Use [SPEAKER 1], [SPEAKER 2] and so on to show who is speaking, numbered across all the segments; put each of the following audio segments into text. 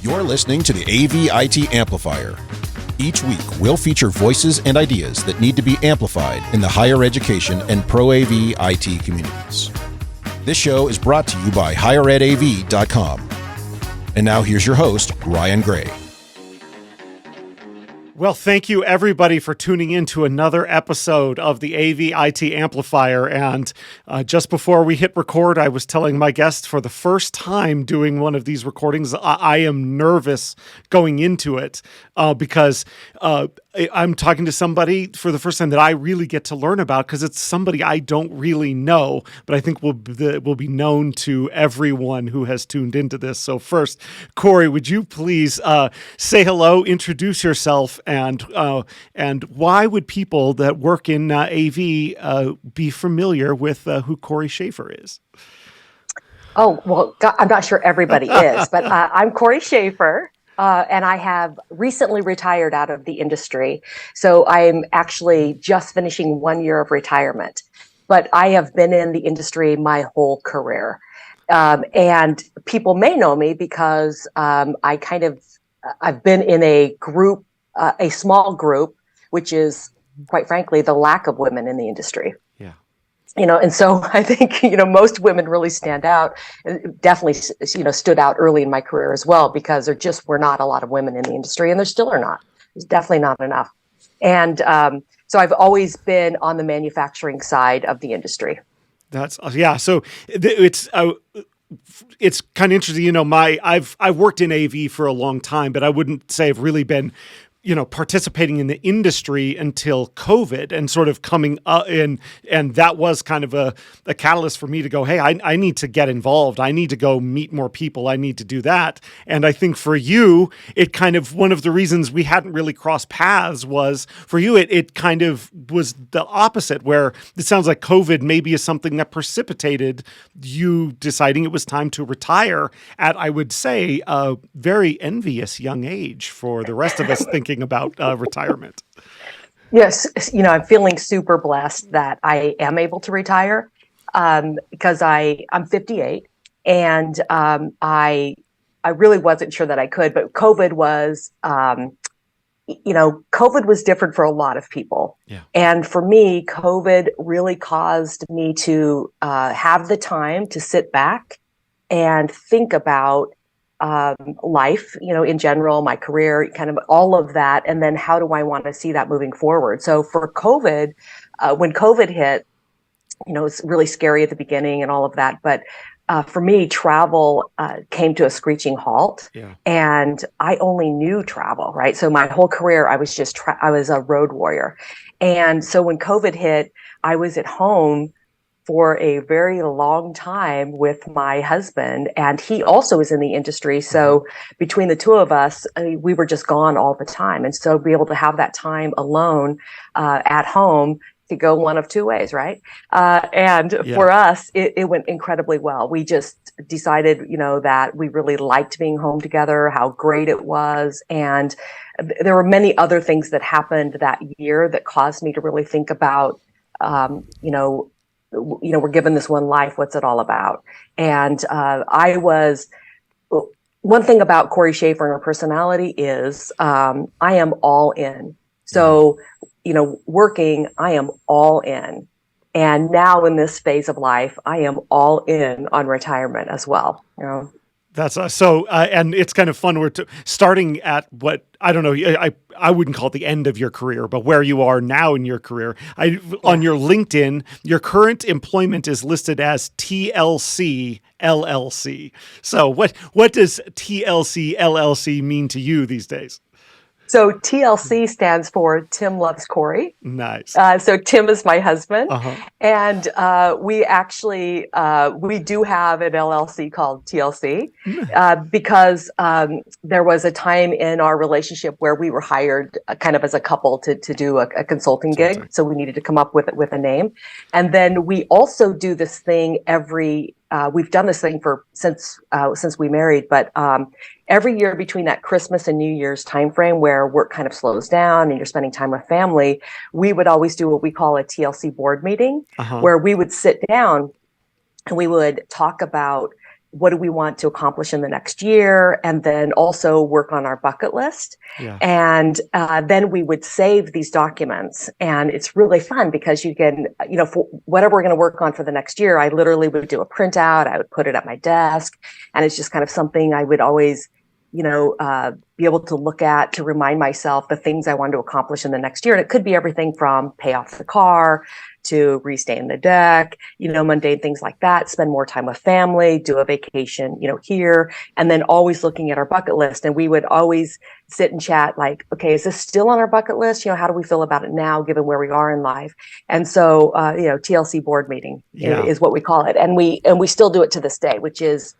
[SPEAKER 1] You're listening to the AV-IT Amplifier. Each week, we'll feature voices and ideas that need to be amplified in the higher education and pro-AV IT communities. This show is brought to you by higheredav.com. And now here's your host, Ryan Gray.
[SPEAKER 2] Well, thank you everybody for tuning in to another episode of the AV-IT Amplifier. And just before we hit record, I was telling my guest for the first time doing one of these recordings, I am nervous going into it because I'm talking to somebody for the first time that I really get to learn about, because it's somebody I don't really know, but I think will be known to everyone who has tuned into this. So first, Cory, would you please say hello, introduce yourself, and why would people that work in AV be familiar with who Cory Schaeffer is?
[SPEAKER 3] Oh, well, God, I'm not sure everybody is, but I'm Cory Schaeffer. And I have recently retired out of the industry. So I'm actually just finishing 1 year of retirement. But I have been in the industry my whole career. And people may know me because I've been in a group, a small group, which is, quite frankly, the lack of women in the industry.
[SPEAKER 2] Yeah.
[SPEAKER 3] And so I think, most women really stand out, definitely, stood out early in my career as well, because there just were not a lot of women in the industry, and there still are not. There's definitely not enough. And so I've always been on the manufacturing side of the industry.
[SPEAKER 2] Yeah. So it's kind of interesting. I've worked in AV for a long time, but I wouldn't say I've really been participating in the industry until COVID and sort of coming in. And that was kind of a catalyst for me to go, hey, I need to get involved. I need to go meet more people. I need to do that. And I think for you, it kind of, one of the reasons we hadn't really crossed paths was for you, it kind of was the opposite, where it sounds like COVID maybe is something that precipitated you deciding it was time to retire at, I would say, a very envious young age for the rest of us thinking about retirement.
[SPEAKER 3] Yes. I'm feeling super blessed that I am able to retire because I'm 58 and I really wasn't sure that I could, but COVID was, COVID was different for a lot of people.
[SPEAKER 2] Yeah. And
[SPEAKER 3] for me, COVID really caused me to have the time to sit back and think about life, in general, my career, kind of all of that. And then how do I want to see that moving forward? So for COVID, when COVID hit, it's really scary at the beginning and all of that. But for me, travel came to a screeching halt.
[SPEAKER 2] Yeah. And
[SPEAKER 3] I only knew travel, right? So my whole career, I was I was a road warrior. And so when COVID hit, I was at home for a very long time with my husband, and he also is in the industry. So between the two of us, we were just gone all the time. And so be able to have that time alone at home to go one of two ways, right? For us, it went incredibly well. We just decided, that we really liked being home together, how great it was. And there were many other things that happened that year that caused me to really think about, we're given this one life. What's it all about? And one thing about Cory Schaeffer and her personality is I am all in. So, working, I am all in. And now in this phase of life, I am all in on retirement as well.
[SPEAKER 2] That's so, and it's kind of fun. We're starting at what, I don't know, I wouldn't call it the end of your career, but where you are now in your career. On your LinkedIn, your current employment is listed as TLC LLC. So what does TLC LLC mean to you these days?
[SPEAKER 3] So TLC stands for Tim Loves Cory.
[SPEAKER 2] Nice.
[SPEAKER 3] So Tim is my husband. And we actually, we do have an LLC called TLC because there was a time in our relationship where we were hired kind of as a couple to do a consulting gig. So we needed to come up with a name. And then we also do this thing we've done this thing since we married, but every year between that Christmas and New Year's timeframe where work kind of slows down and you're spending time with family, we would always do what we call a TLC board meeting, where we would sit down and we would talk about what do we want to accomplish in the next year, and then also work on our bucket list.
[SPEAKER 2] Yeah.
[SPEAKER 3] And then we would save these documents. And it's really fun because you can, for whatever we're going to work on for the next year, I literally would do a printout. I would put it at my desk. And it's just kind of something I would always, be able to look at to remind myself the things I want to accomplish in the next year. And it could be everything from pay off the car to restain the deck, mundane things like that, spend more time with family, do a vacation, here, and then always looking at our bucket list. And we would always sit and chat like, okay, is this still on our bucket list? How do we feel about it now, given where we are in life? And so, TLC board meeting is what we call it. And we still do it to this day, which is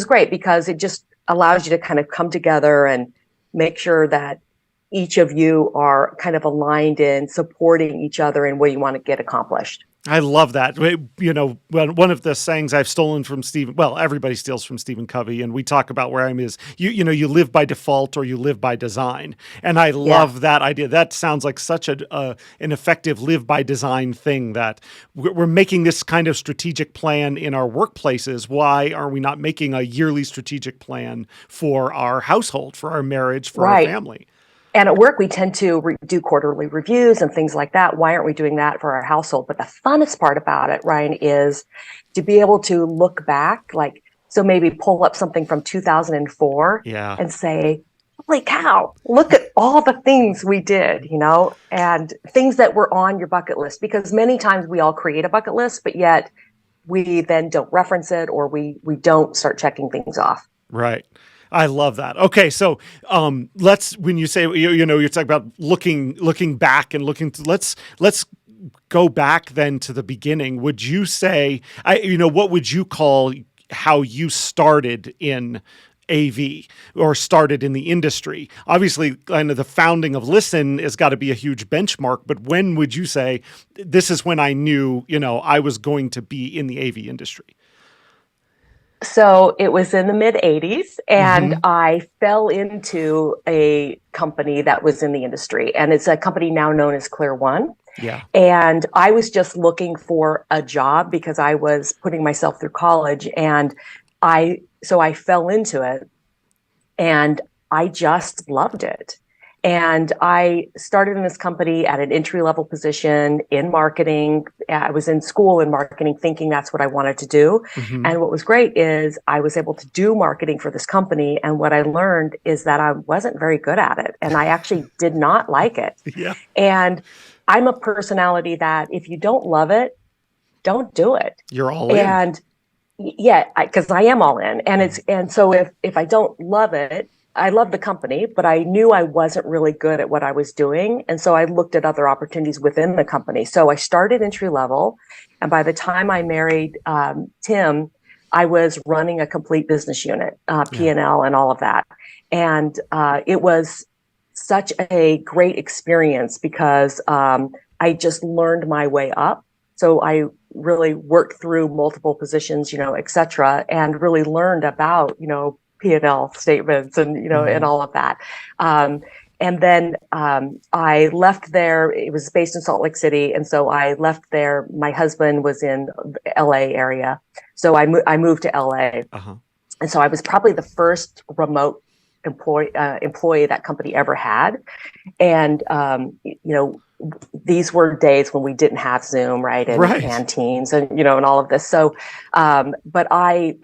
[SPEAKER 3] great because it just allows you to kind of come together and make sure that each of you are kind of aligned in supporting each other in what you want to get accomplished.
[SPEAKER 2] I love that. One of the sayings I've stolen from Stephen, well, everybody steals from Stephen Covey, and we talk about where I'm is, you live by default or you live by design. And I love that idea. That sounds like such an effective live by design thing, that we're making this kind of strategic plan in our workplaces. Why are we not making a yearly strategic plan for our household, for our marriage, for our family?
[SPEAKER 3] And at work, we tend to do quarterly reviews and things like that. Why aren't we doing that for our household? But the funnest part about it, Ryan, is to be able to look back, so maybe pull up something from 2004 and say, holy cow, look at all the things we did, and things that were on your bucket list. Because many times we all create a bucket list, but yet we then don't reference it, or we don't start checking things off.
[SPEAKER 2] Right. I love that. Okay, so when you say you're talking about looking back and let's go back then to the beginning. Would you say what would you call how you started in AV or started in the industry? Obviously, kind of the founding of Listen has got to be a huge benchmark, but when would you say this is when I knew I was going to be in the AV industry?
[SPEAKER 3] So it was in the mid 80s, and I fell into a company that was in the industry, and it's a company now known as Clear One.
[SPEAKER 2] Yeah.
[SPEAKER 3] And I was just looking for a job because I was putting myself through college, and I fell into it, and I just loved it. And I started in this company at an entry-level position in marketing. I was in school in marketing thinking that's what I wanted to do. And what was great is I was able to do marketing for this company. And what I learned is that I wasn't very good at it. And I actually did not like it.
[SPEAKER 2] Yeah.
[SPEAKER 3] And I'm a personality that if you don't love it, don't do it.
[SPEAKER 2] You're all in.
[SPEAKER 3] And because I am all in. And so if I don't love it, I love the company, but I knew I wasn't really good at what I was doing. And so I looked at other opportunities within the company. So I started entry level. And by the time I married Tim, I was running a complete business unit, P&L and all of that. And it was such a great experience because I just learned my way up. So I really worked through multiple positions, et cetera, and really learned about, P&L statements and, and all of that. And then I left there. It was based in Salt Lake City. And so I left there. My husband was in the LA area. So I moved to LA. And so I was probably the first remote employee that company ever had. And, these were days when we didn't have Zoom, right? And Teams and, and all of this. So, but I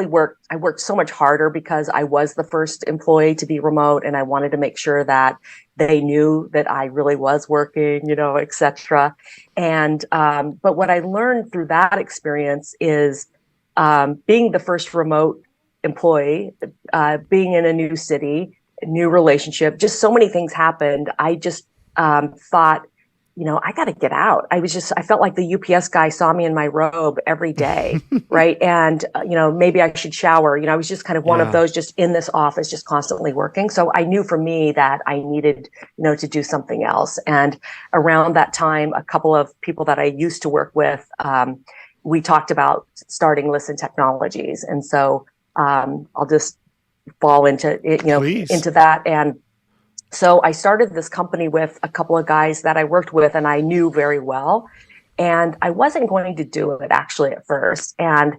[SPEAKER 3] worked so much harder because I was the first employee to be remote, and I wanted to make sure that they knew that I really was working, et cetera. And, but what I learned through that experience is, being the first remote employee, being in a new city, a new relationship, just so many things happened. I just, thought, I got to get out. I felt like the UPS guy saw me in my robe every day. Right. And, maybe I should shower. I was just kind of one of those just in this office, just constantly working. So I knew for me that I needed, to do something else. And around that time, a couple of people that I used to work with, we talked about starting Listen Technologies. And so, I'll just fall into it, into that. And so I started this company with a couple of guys that I worked with and I knew very well. And I wasn't going to do it actually at first. And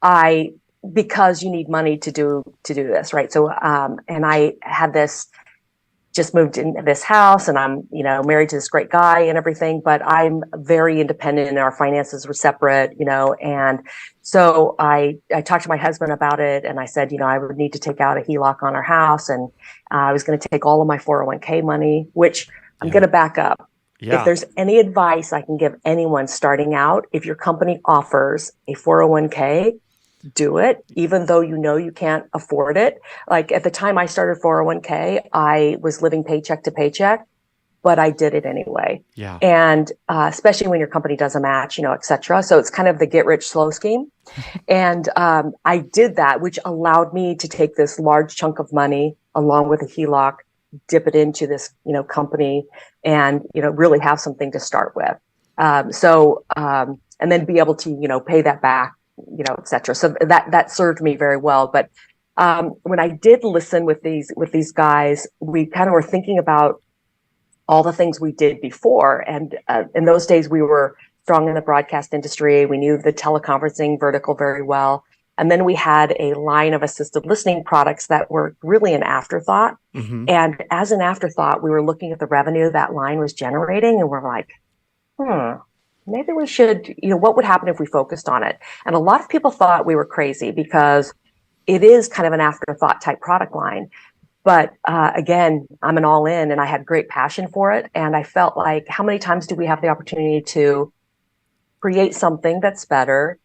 [SPEAKER 3] because you need money to do this, right? So, and I had just moved in this house, and I'm, married to this great guy and everything, but I'm very independent and our finances were separate, and so I talked to my husband about it, and I said, I would need to take out a HELOC on our house, and I was going to take all of my 401k money, which I'm going to back up.
[SPEAKER 2] Yeah.
[SPEAKER 3] If there's any advice I can give anyone starting out, if your company offers a 401k, do it, even though you can't afford it. Like at the time I started 401k, I was living paycheck to paycheck, but I did it anyway.
[SPEAKER 2] Yeah.
[SPEAKER 3] And especially when your company doesn't match, et cetera. So it's kind of the get rich slow scheme. And I did that, which allowed me to take this large chunk of money along with a HELOC, dip it into this, company, and, really have something to start with. And then be able to, pay that back, et cetera. So that served me very well. But when I did listen with these guys, we kind of were thinking about all the things we did before. And in those days, we were strong in the broadcast industry. We knew the teleconferencing vertical very well. And then we had a line of assisted listening products that were really an afterthought.
[SPEAKER 2] Mm-hmm.
[SPEAKER 3] And as an afterthought, we were looking at the revenue that line was generating, and we're like, maybe we should, what would happen if we focused on it? And a lot of people thought we were crazy because it is kind of an afterthought type product line. But again, I'm an all in, and I had great passion for it. And I felt like, how many times do we have the opportunity to create something that's better,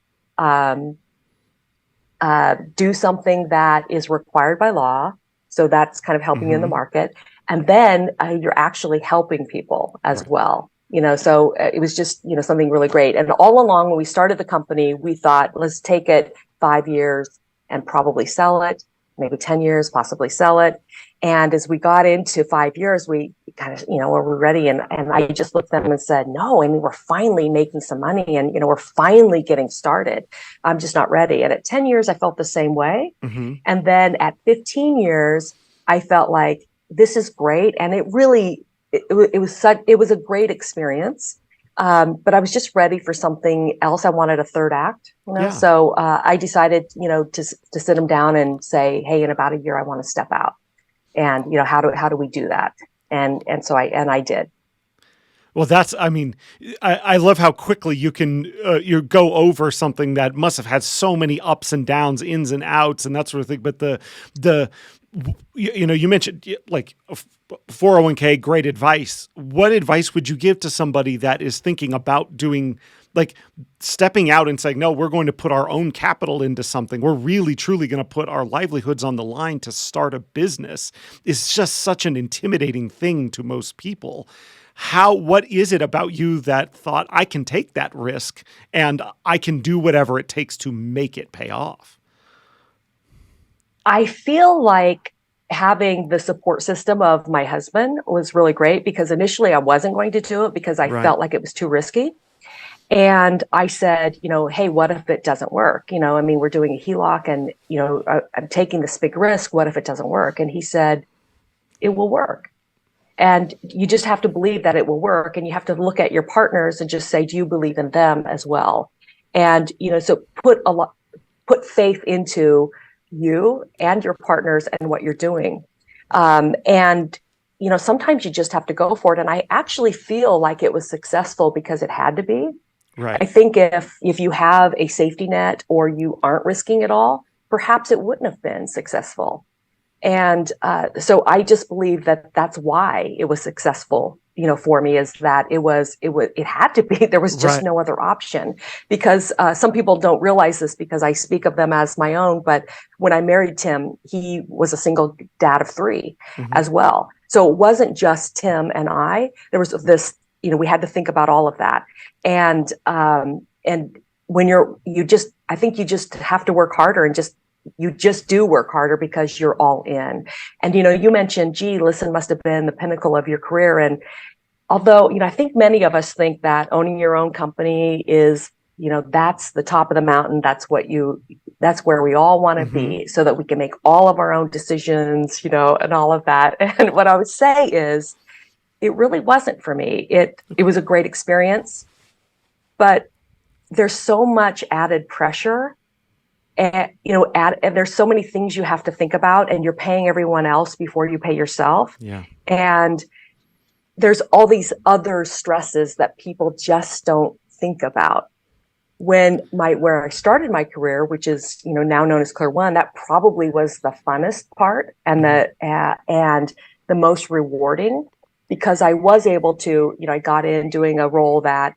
[SPEAKER 3] do something that is required by law? So that's kind of helping you in the market. And then you're actually helping people as well. So it was just, something really great. And all along when we started the company, we thought, let's take it 5 years and probably sell it, maybe 10 years, possibly sell it. And as we got into 5 years, we kind of, were we ready? And I just looked at them and said, no, I mean, we're finally making some money, and, we're finally getting started. I'm just not ready. And at 10 years, I felt the same way.
[SPEAKER 2] Mm-hmm.
[SPEAKER 3] And then at 15 years, I felt like this is great. And it really, it was a great experience. But I was just ready for something else. I wanted a third act,
[SPEAKER 2] Yeah.
[SPEAKER 3] So I decided, to sit them down and say, hey, in about a year, I want to step out. And, how do we do that? And so I did.
[SPEAKER 2] Well, I love how quickly you can you go over something that must have had so many ups and downs, ins and outs, and that sort of thing. But you mentioned like 401k, great advice. What advice would you give to somebody that is thinking about doing, like, stepping out and saying, no, we're going to put our own capital into something. We're really, truly going to put our livelihoods on the line to start a business. It's just such an intimidating thing to most people. What is it about you that thought, I can take that risk and I can do whatever it takes to make it pay off?
[SPEAKER 3] I feel like having the support system of my husband was really great, because initially I wasn't going to do it because I felt like it was too risky. And I said, hey, what if it doesn't work? We're doing a HELOC, and, I'm taking this big risk. What if it doesn't work? And he said, it will work. And you just have to believe that it will work. And you have to look at your partners and just say, do you believe in them as well? And, so put faith into you and your partners and what you're doing. And, sometimes you just have to go for it. And I actually feel like it was successful because it had to be.
[SPEAKER 2] Right.
[SPEAKER 3] I think if you have a safety net or you aren't risking it all, perhaps it wouldn't have been successful. And so I just believe that that's why it was successful, for me, is that it had to be. There was just no other option, because some people don't realize this, because I speak of them as my own. But when I married Tim, he was a single dad of 3 as well. So it wasn't just Tim and I. There was this, we had to think about all of that. And when I think you just have to work harder, and you just do work harder because you're all in. And, you mentioned, listen must have been the pinnacle of your career. And although, I think many of us think that owning your own company is, that's the top of the mountain. That's where we all want to be, so that we can make all of our own decisions, and all of that. And what I would say is, it really wasn't for me. It was a great experience, but there's so much added pressure And, and there's so many things you have to think about, and you're paying everyone else before you pay yourself.
[SPEAKER 2] Yeah.
[SPEAKER 3] And there's all these other stresses that people just don't think about. Where I started my career, which is, now known as Clear One, that probably was the funnest part and the most rewarding, because I was able to, I got in doing a role that,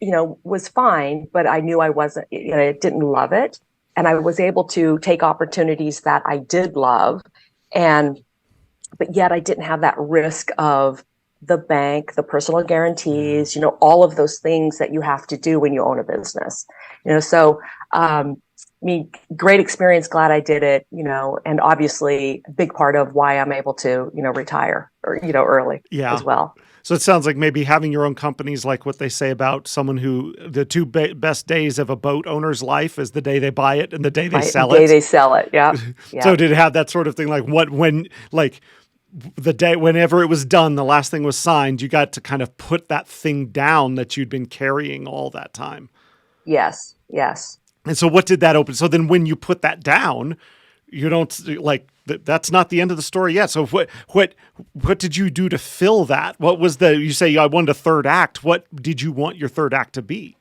[SPEAKER 3] was fine, but I knew I wasn't, I didn't love it. And I was able to take opportunities that I did love. But yet I didn't have that risk of the bank, the personal guarantees, all of those things that you have to do when you own a business. Great experience, glad I did it, and obviously a big part of why I'm able to, retire or, early as well.
[SPEAKER 2] So it sounds like maybe having your own company is like what they say about someone who the two best days of a boat owner's life is the day they buy it and the day they sell it.
[SPEAKER 3] The day they sell it. Yeah.
[SPEAKER 2] So did it have that sort of thing? Like the day, whenever it was done, the last thing was signed, you got to kind of put that thing down that you'd been carrying all that time.
[SPEAKER 3] Yes. Yes.
[SPEAKER 2] And so what did that open? So then when you put that down, you don't that's not the end of the story yet. So what did you do to fill that? What was you say I wanted a third act. What did you want your third act to be?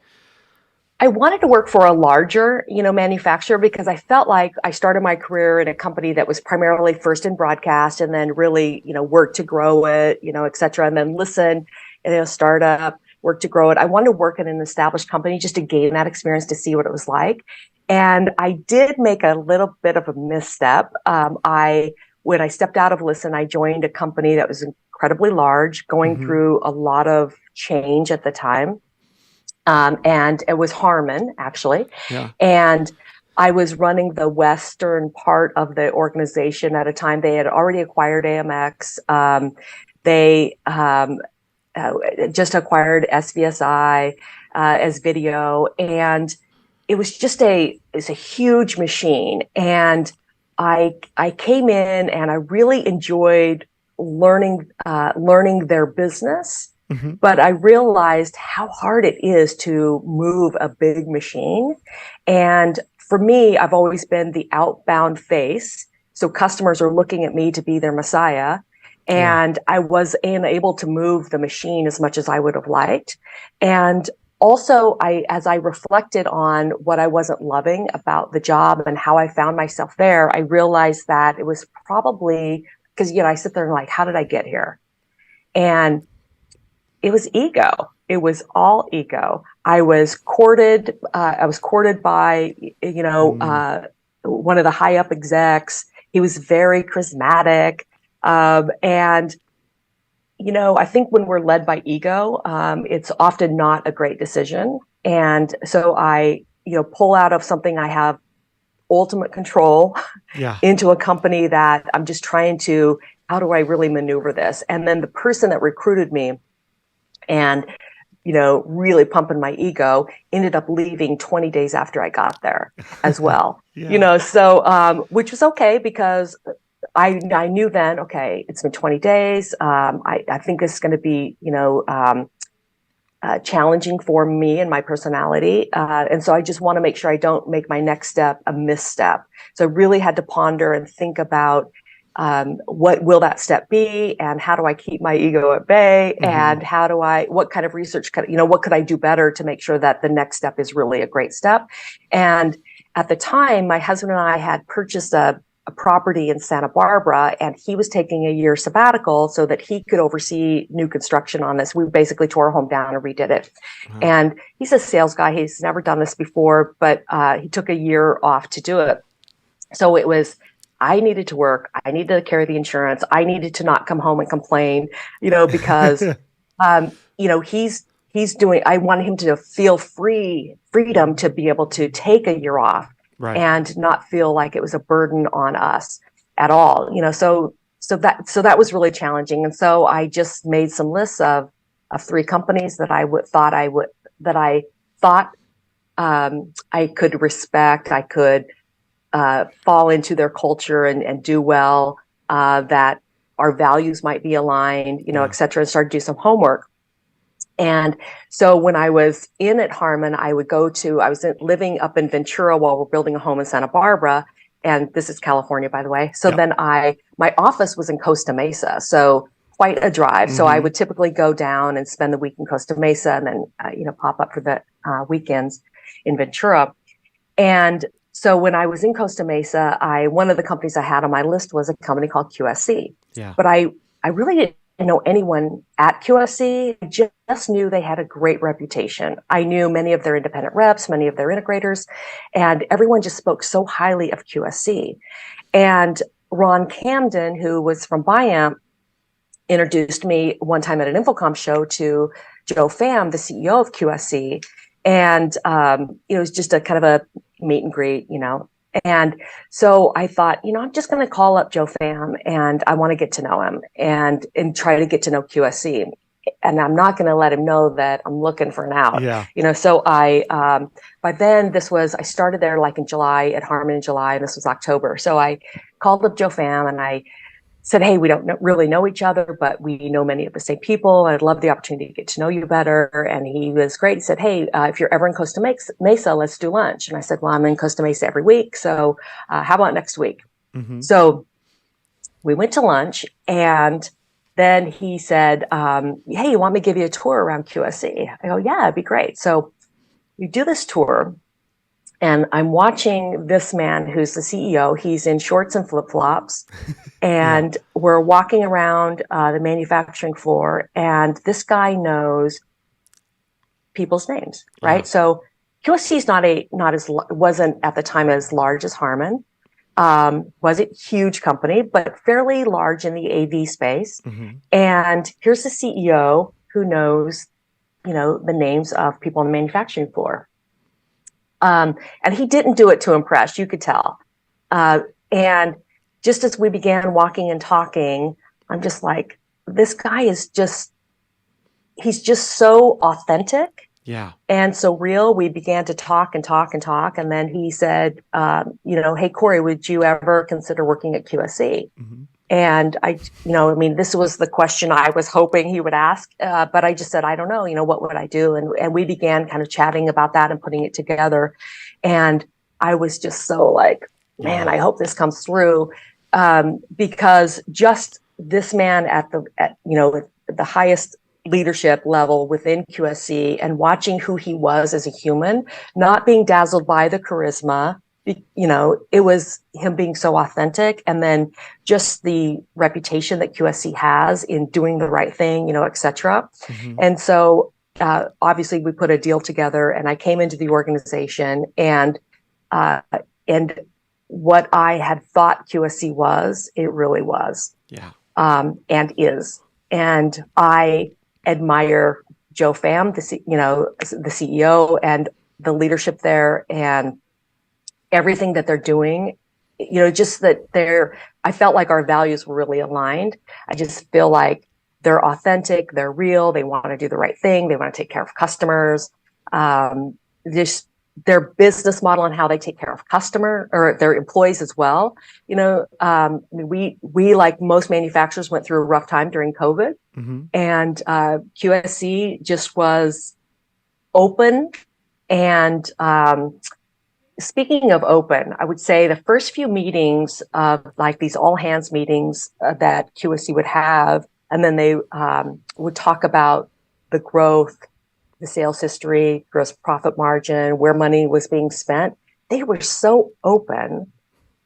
[SPEAKER 3] I wanted to work for a larger, manufacturer, because I felt like I started my career in a company that was primarily first in broadcast, and then really, worked to grow it, et cetera. And then startup, work to grow it. I wanted to work in an established company just to gain that experience, to see what it was like. And I did make a little bit of a misstep. When I stepped out of Listen, I joined a company that was incredibly large, going through a lot of change at the time. And it was Harman, actually. Yeah. And I was running the western part of the organization at a time. They had already acquired AMX. They just acquired SVSI as video. And it was just it's a huge machine. And I came in and I really enjoyed learning their business. Mm-hmm. But I realized how hard it is to move a big machine. And for me, I've always been the outbound face. So customers are looking at me to be their messiah. And I wasn't able to move the machine as much as I would have liked. And also, as I reflected on what I wasn't loving about the job and how I found myself there, I realized that it was probably because, I sit there and like, how did I get here? And it was ego. It was all ego. I was courted by, one of the high up execs. He was very charismatic. And I think when we're led by ego, it's often not a great decision. And so I, pull out of something I have ultimate control into a company that I'm just trying to, how do I really maneuver this? And then the person that recruited me and, really pumping my ego ended up leaving 20 days after I got there as well. Which was okay, because I knew then, okay, it's been 20 days. I think this is going to be, challenging for me and my personality. And so I just want to make sure I don't make my next step a misstep. So I really had to ponder and think about what will that step be, and how do I keep my ego at bay, and what kind of research what could I do better to make sure that the next step is really a great step. And at the time, my husband and I had purchased a property in Santa Barbara, and he was taking a year sabbatical so that he could oversee new construction on this. We basically tore our home down and redid it. Wow. And he's a sales guy. He's never done this before, but he took a year off to do it. So it was, I needed to work. I needed to carry the insurance. I needed to not come home and complain, because, he's doing, I wanted him to feel freedom to be able to take a year off. Right. And not feel like it was a burden on us at all, so that was really challenging. And so I just made some lists of 3 companies that I thought I could respect, I could fall into their culture and do well, that our values might be aligned, et cetera, and started to do some homework. And so when I was in at Harman, I was living up in Ventura while we're building a home in Santa Barbara. And this is California, by the way. So then my office was in Costa Mesa. So quite a drive. So I would typically go down and spend the week in Costa Mesa and then, pop up for the weekends in Ventura. And so when I was in Costa Mesa, one of the companies I had on my list was a company called QSC.
[SPEAKER 2] Yeah.
[SPEAKER 3] But I really didn't know anyone at QSC. I just knew they had a great reputation. I knew many of their independent reps, many of their integrators, and everyone just spoke so highly of QSC. And Ron Camden, who was from Biamp, introduced me one time at an Infocom show to Joe Pham, the CEO of QSC. And it was just a kind of a meet and greet, And so I thought, I'm just going to call up Joe Pham and I want to get to know him and try to get to know QSC. And I'm not going to let him know that I'm looking for an out.
[SPEAKER 2] Yeah.
[SPEAKER 3] So by then I started there like in July at Harman in July, and this was October. So I called up Joe Pham and I said, hey, we don't really know each other, but we know many of the same people. I'd love the opportunity to get to know you better. And he was great. He said, hey, if you're ever in Costa Mesa, let's do lunch. And I said, well, I'm in Costa Mesa every week. So how about next week?
[SPEAKER 2] Mm-hmm.
[SPEAKER 3] So we went to lunch, and then he said, hey, you want me to give you a tour around QSC? I go, yeah, it'd be great. So we do this tour. And I'm watching this man who's the CEO. He's in shorts and flip-flops. And we're walking around the manufacturing floor. And this guy knows people's names, right?
[SPEAKER 2] Yeah.
[SPEAKER 3] So QSC wasn't at the time as large as Harman. Wasn't a huge company, but fairly large in the AV space.
[SPEAKER 2] Mm-hmm.
[SPEAKER 3] And here's the CEO who knows, the names of people on the manufacturing floor. And he didn't do it to impress, you could tell. And just as we began walking and talking, I'm just like, this guy he's just so authentic.
[SPEAKER 2] Yeah.
[SPEAKER 3] And so real. We began to talk and talk and talk. And then he said, hey, Cory, would you ever consider working at QSC?
[SPEAKER 2] Mm-hmm.
[SPEAKER 3] And this was the question I was hoping he would ask. But I just said, I don't know, what would I do? And we began kind of chatting about that and putting it together. And I was just so like, man, I hope this comes through. Because just this man at the highest leadership level within QSC and watching who he was as a human, not being dazzled by the charisma, it was him being so authentic, and then just the reputation that QSC has in doing the right thing, et cetera.
[SPEAKER 2] Mm-hmm.
[SPEAKER 3] And so obviously we put a deal together, and I came into the organization, and what I had thought QSC was, it really was.
[SPEAKER 2] Yeah.
[SPEAKER 3] And is. And I admire Joe Pham, the CEO, and the leadership there, and everything that they're doing, just that I felt like our values were really aligned. I just feel like they're authentic, they're real, they want to do the right thing, they want to take care of customers. Just their business model and how they take care of their employees as well. We like most manufacturers went through a rough time during COVID,
[SPEAKER 2] mm-hmm.
[SPEAKER 3] and QSC just was open. And speaking of open, I would say the first few meetings of like these all hands meetings that QSC would have, and then they would talk about the growth, the sales history, gross profit margin, where money was being spent. They were so open,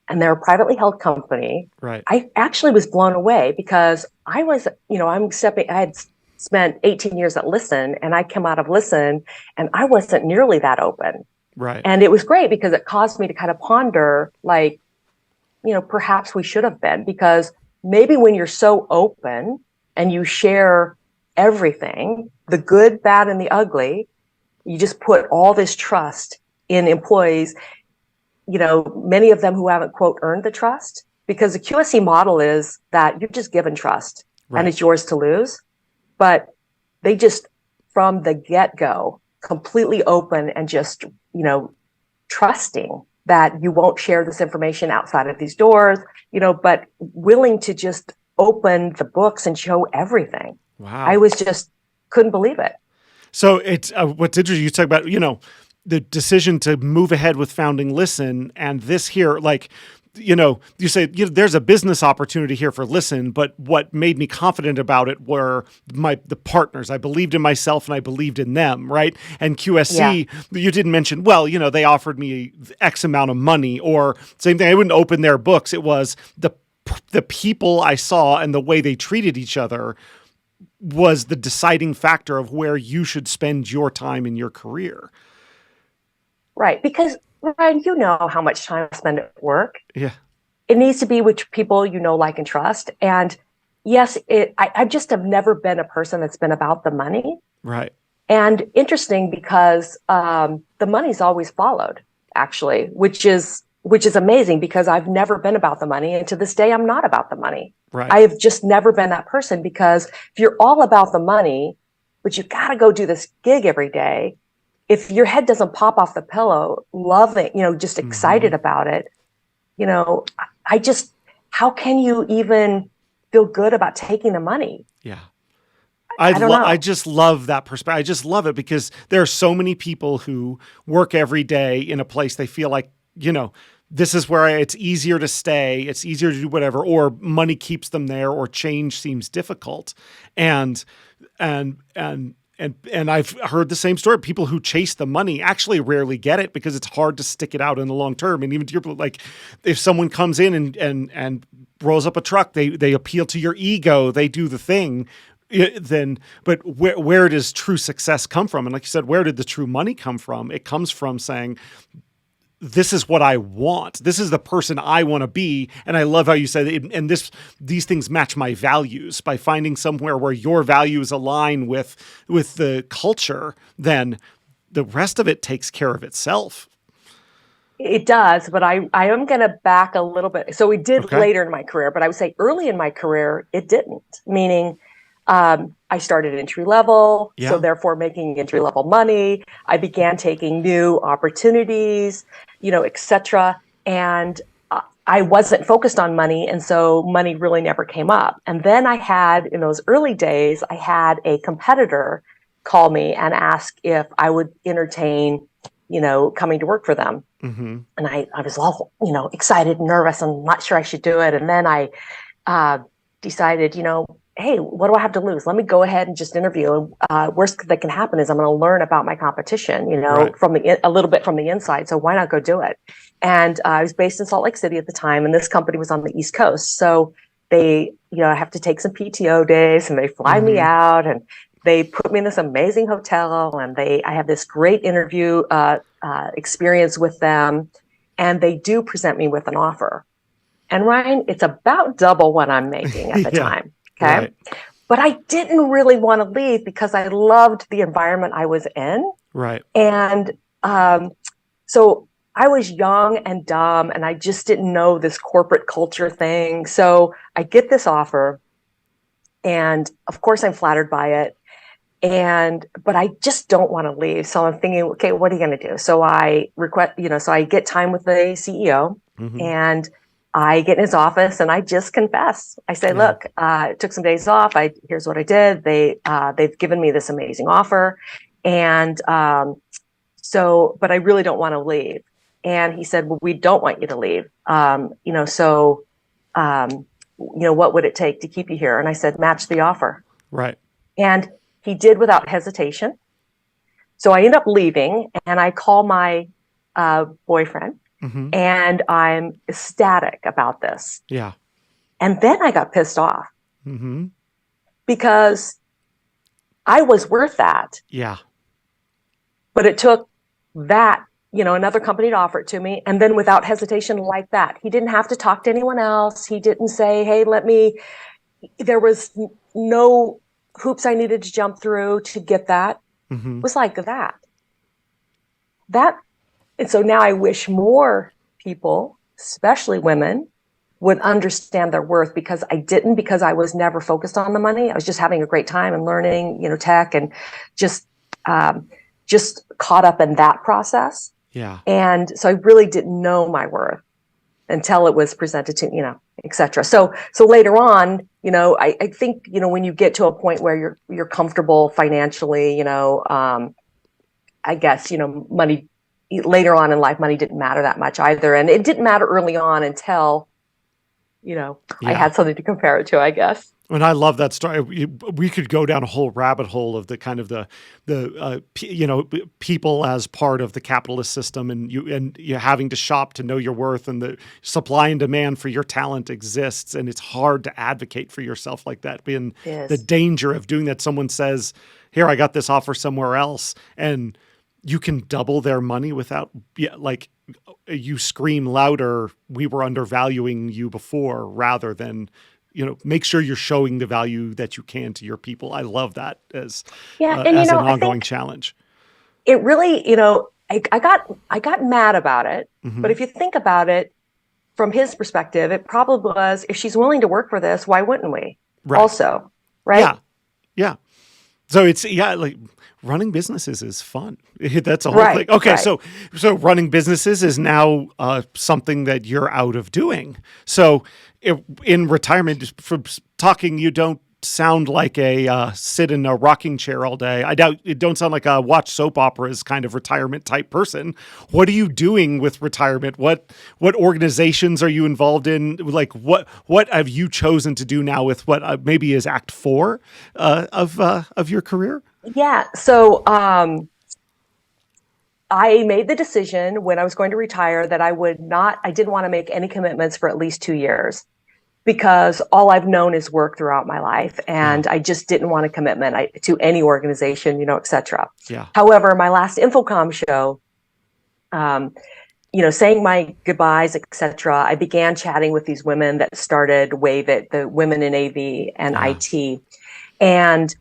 [SPEAKER 3] and they're a privately held company.
[SPEAKER 2] Right.
[SPEAKER 3] I actually was blown away because I was, I had spent 18 years at Listen, and I came out of Listen and I wasn't nearly that open.
[SPEAKER 2] Right.
[SPEAKER 3] And it was great because it caused me to kind of ponder, like, perhaps we should have been, because maybe when you're so open and you share everything, the good, bad, and the ugly, you just put all this trust in employees, many of them who haven't, quote, earned the trust, because the QSC model is that you're just given trust, right, and it's yours to lose. But they just, from the get-go, completely open and just, trusting that you won't share this information outside of these doors, but willing to just open the books and show everything.
[SPEAKER 2] Wow.
[SPEAKER 3] I was just couldn't believe it.
[SPEAKER 2] So it's what's interesting. You talk about, the decision to move ahead with founding Listen, and this here, like, you say there's a business opportunity here for Listen, but what made me confident about it were the partners. I believed in myself and I believed in them, right? And QSC, you didn't mention, well, they offered me X amount of money, or same thing. I wouldn't open their books. It was the people I saw and the way they treated each other was the deciding factor of where you should spend your time in your career.
[SPEAKER 3] Right. Because, Ryan, you know how much time I spend at work.
[SPEAKER 2] Yeah.
[SPEAKER 3] It needs to be with people like, and trust. And yes, I just have never been a person that's been about the money.
[SPEAKER 2] Right.
[SPEAKER 3] And interesting because the money's always followed, actually, which is amazing because I've never been about the money. And to this day, I'm not about the money.
[SPEAKER 2] Right.
[SPEAKER 3] I have just never been that person, because if you're all about the money, but you got to go do this gig every day, if your head doesn't pop off the pillow, loving, just excited about it, how can you even feel good about taking the money?
[SPEAKER 2] Yeah.
[SPEAKER 3] I don't know.
[SPEAKER 2] I just love that perspective. I just love it because there are so many people who work every day in a place they feel like, this is where it's easier to stay. It's easier to do whatever, or money keeps them there, or change seems difficult. And I've heard the same story. People who chase the money actually rarely get it because it's hard to stick it out in the long term. And even to your point, like, if someone comes in and rolls up a truck, they appeal to your ego, they do the thing. But where does true success come from? And like you said, where did the true money come from? It comes from saying, this is what I want. This is the person I want to be. And I love how you said it. And these things match my values. By finding somewhere where your values align with the culture, then the rest of it takes care of itself.
[SPEAKER 3] It does, but I am going to back a little bit. So it did later in my career, but I would say early in my career, it didn't. Meaning, I started entry level, so therefore making entry level money. I began taking new opportunities, et cetera. And I wasn't focused on money. And so money really never came up. And then in those early days, I had a competitor call me and ask if I would entertain, coming to work for them. Mm-hmm. And I was all, excited and nervous and not sure I should do it. And then I decided, hey, what do I have to lose? Let me go ahead and just interview. Worst that can happen is I'm going to learn about my competition, from a little bit from the inside. So why not go do it? And I was based in Salt Lake City at the time, and this company was on the East Coast. So they, I have to take some PTO days, and they fly me out, and they put me in this amazing hotel, and I have this great interview experience with them, and they do present me with an offer. And Ryan, it's about double what I'm making at the time. Okay. Right. But I didn't really want to leave because I loved the environment I was in.
[SPEAKER 2] Right.
[SPEAKER 3] And so I was young and dumb, and I just didn't know this corporate culture thing. So I get this offer, and of course I'm flattered by it. But I just don't want to leave. So I'm thinking, okay, what are you going to do? So I so I get time with the CEO, and I get in his office and I just confess. I say, look, I took some days off. Here's what I did. They've given me this amazing offer. And but I really don't want to leave. And he said, well, we don't want you to leave. What would it take to keep you here? And I said, match the offer.
[SPEAKER 2] Right.
[SPEAKER 3] And he did without hesitation. So I end up leaving, and I call my boyfriend. And I'm ecstatic about this.
[SPEAKER 2] Yeah.
[SPEAKER 3] And then I got pissed off because I was worth that.
[SPEAKER 2] Yeah.
[SPEAKER 3] But it took that, another company to offer it to me. And then without hesitation like that, he didn't have to talk to anyone else. He didn't say, hey, there was no hoops I needed to jump through to get that. It was like that. And so now I wish more people, especially women, would understand their worth, because I didn't, because I was never focused on the money. I was just having a great time and learning, tech, and just caught up in that process.
[SPEAKER 2] Yeah.
[SPEAKER 3] And so I really didn't know my worth until it was presented to, et cetera. So later on, I think, when you get to a point where you're comfortable financially, I guess, money later on in life, money didn't matter that much either. And it didn't matter early on until, I had something to compare it to, I guess.
[SPEAKER 2] And I love that story. We could go down a whole rabbit hole of the kind of the people as part of the capitalist system, and you having to shop to know your worth, and the supply and demand for your talent exists, and it's hard to advocate for yourself like that. Being the danger of doing that, someone says, "Here, I got this offer somewhere else," and you can double their money without, you scream louder, "We were undervaluing you before," rather than, make sure you're showing the value that you can to your people. I love that as an ongoing challenge.
[SPEAKER 3] It really, I got mad about it, but if you think about it from his perspective, it probably was, if she's willing to work for this, why wouldn't we? Right. Also, right?
[SPEAKER 2] Yeah. So it's, running businesses is fun. That's a whole thing. Okay. Right. So running businesses is now something that you're out of doing. So in retirement, from talking, you don't sound like a sit in a rocking chair all day. I doubt it. Don't sound like a watch soap operas kind of retirement type person. What are you doing with retirement? What organizations are you involved in? Like what have you chosen to do now with what maybe is Act 4 of your career?
[SPEAKER 3] Yeah. So I made the decision when I was going to retire that I didn't want to make any commitments for at least 2 years, because all I've known is work throughout my life. And I just didn't want a commitment to any organization, et cetera. Yeah. However, my last Infocom show, saying my goodbyes, et cetera, I began chatting with these women that started Wave It, the women in AV and IT. And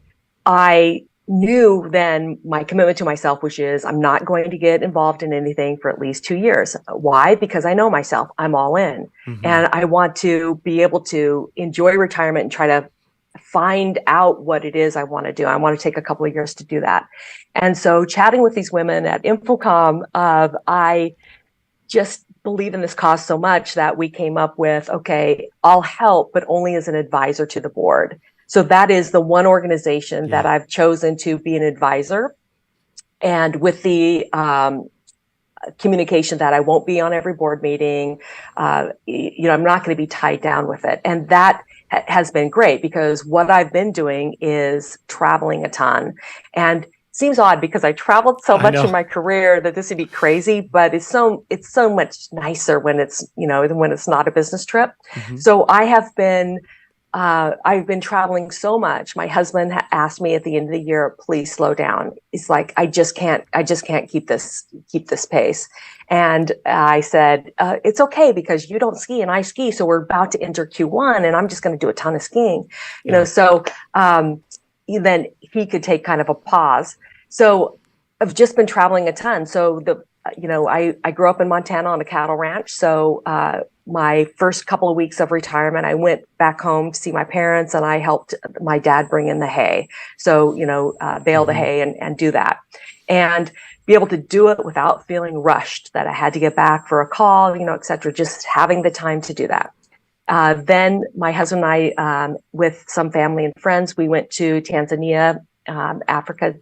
[SPEAKER 3] I knew then my commitment to myself, which is I'm not going to get involved in anything for at least 2 years. Why? Because I know myself. I'm all in. And I want to be able to enjoy retirement and try to find out what it is I want to do. I want to take a couple of years to do that. And so chatting with these women at Infocom, I just believe in this cause so much that we came up with, okay, I'll help, but only as an advisor to the board. So that is the one organization that I've chosen to be an advisor, and with the communication that I won't be on every board meeting. I'm not going to be tied down with it. And that has been great, because what I've been doing is traveling a ton. And seems odd because I traveled so much in my career that this would be crazy, but it's so much nicer when it's, when it's not a business trip. So I've been traveling so much. My husband asked me at the end of the year, please slow down. It's like, I just can't keep this pace. And I said, it's okay, because you don't ski and I ski. So we're about to enter Q1 and I'm just going to do a ton of skiing, so, then he could take kind of a pause. So I've just been traveling a ton. So I grew up in Montana on a cattle ranch. So, my first couple of weeks of retirement, I went back home to see my parents, and I helped my dad bring in the hay. So, bale the hay and do that, and be able to do it without feeling rushed that I had to get back for a call, et cetera, just having the time to do that. Then my husband and I, with some family and friends, we went to Tanzania, Africa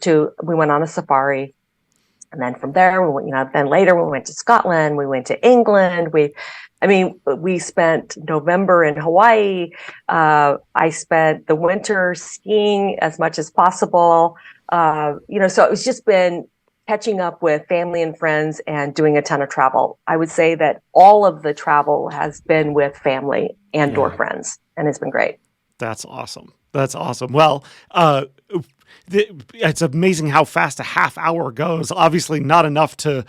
[SPEAKER 3] we went on a safari. And then from there, then later we went to Scotland, we went to England. We spent November in Hawaii. I spent the winter skiing as much as possible. So it's just been catching up with family and friends and doing a ton of travel. I would say that all of the travel has been with family and or friends, and it's been great.
[SPEAKER 2] That's awesome. Well, it's amazing how fast a half hour goes. Obviously not enough to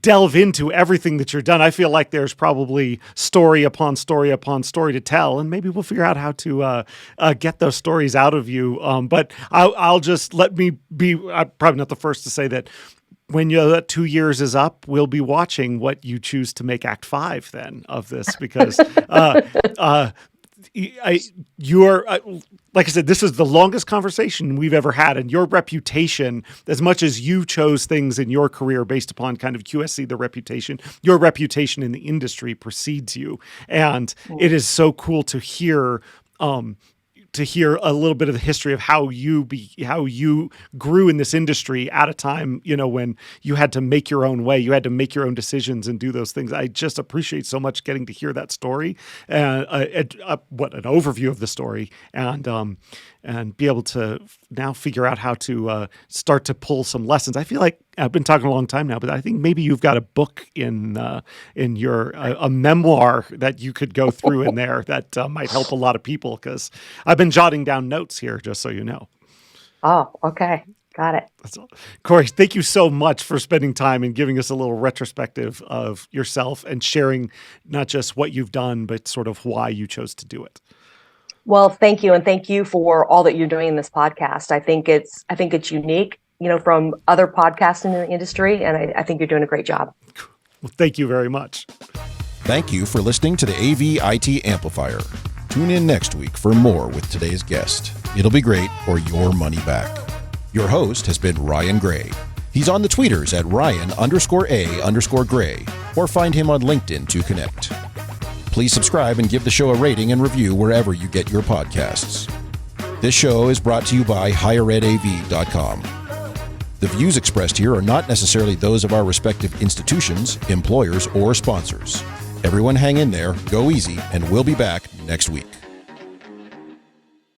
[SPEAKER 2] delve into everything that you've done. I feel like there's probably story upon story upon story to tell, and maybe we'll figure out how to get those stories out of you. But I'll just I'm probably not the first to say that when that 2 years is up, we'll be watching what you choose to make Act 5 then of this, because you're like I said, this is the longest conversation we've ever had, and your reputation, as much as you chose things in your career based upon kind of QSC, the reputation, your reputation in the industry precedes you, and it is so cool to hear a little bit of the history of how you grew in this industry at a time, when you had to make your own way, you had to make your own decisions and do those things. I just appreciate so much getting to hear that story and what an overview of the story, and be able to now figure out how to start to pull some lessons. I feel like I've been talking a long time now, but I think maybe you've got a book in your a memoir that you could go through in there that might help a lot of people, because I've been jotting down notes here, just so you know.
[SPEAKER 3] Oh, okay. Got it.
[SPEAKER 2] That's all. Cory, thank you so much for spending time and giving us a little retrospective of yourself and sharing not just what you've done, but sort of why you chose to do it.
[SPEAKER 3] Well, thank you. And thank you for all that you're doing in this podcast. I think it's unique, from other podcasts in the industry. And I think you're doing a great job.
[SPEAKER 2] Well, thank you very much.
[SPEAKER 1] Thank you for listening to the AV IT Amplifier. Tune in next week for more with today's guest. It'll be great, or your money back. Your host has been Ryan Gray. He's on the tweeters at Ryan_A_Gray, or find him on LinkedIn to connect. Please subscribe and give the show a rating and review wherever you get your podcasts. This show is brought to you by higheredav.com. The views expressed here are not necessarily those of our respective institutions, employers, or sponsors. Everyone hang in there, go easy, and we'll be back next week.